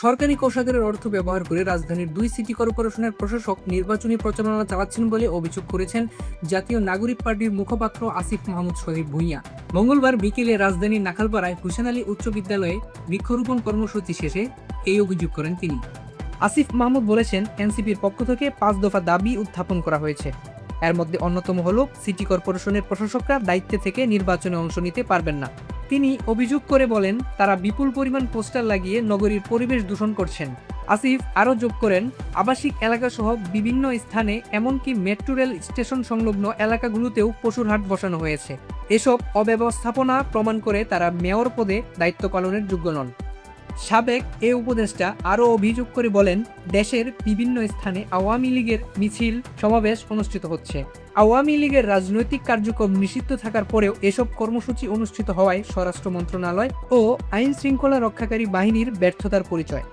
সরকারি কোষাগারের অর্থ ব্যবহার করে রাজধানীর 2 সিটি কর্পোরেশনের প্রশাসক নির্বাচনী প্রচারণা চালাচ্ছেন বলে অভিযোগ করেছেন জাতীয় নাগরিক পার্টির মুখপাত্র আসিফ মাহমুদ শরীফ ভূঁইয়া। মঙ্গলবার বিকেলে রাজধানীর নাখালপাড়ায় হুসেন আলী উচ্চ বিদ্যালয়ে বৃক্ষরোপণ কর্মসূচি শেষে এই অভিযোগ করেন তিনি। আসিফ মাহমুদ বলেছেন, এনসিপির পক্ষ থেকে 5 দফা দাবি উত্থাপন করা হয়েছে। এর মধ্যে অন্যতম হল সিটি কর্পোরেশনের প্রশাসকরা দায়িত্বে থেকে নির্বাচনে অংশ নিতে পারবেন না। তিনি অভিযোগ করে বলেন, তারা বিপুল পরিমাণ পোস্টার লাগিয়ে নগরীর পরিবেশ দূষণ করছেন। আসিফ আরও যোগ করেন, আবাসিক এলাকাসহ বিভিন্ন স্থানে এমনকি মেট্রো রেল স্টেশন সংলগ্ন এলাকাগুলোতেও পশুর হাট বসানো হয়েছে। এসব অব্যবস্থাপনা প্রমাণ করে তারা মেয়র পদে দায়িত্ব পালনের যোগ্য নন। সাবেক এ উপদেষ্টা আরও অভিযোগ করে বলেন, দেশের বিভিন্ন স্থানে আওয়ামী লীগের মিছিল সমাবেশ অনুষ্ঠিত হচ্ছে। আওয়ামী লীগের রাজনৈতিক কার্যক্রম নিষিদ্ধ থাকার পরেও এসব কর্মসূচি অনুষ্ঠিত হওয়ায় স্বরাষ্ট্র মন্ত্রণালয় ও আইন শৃঙ্খলা রক্ষাকারী বাহিনীর ব্যর্থতার পরিচয়।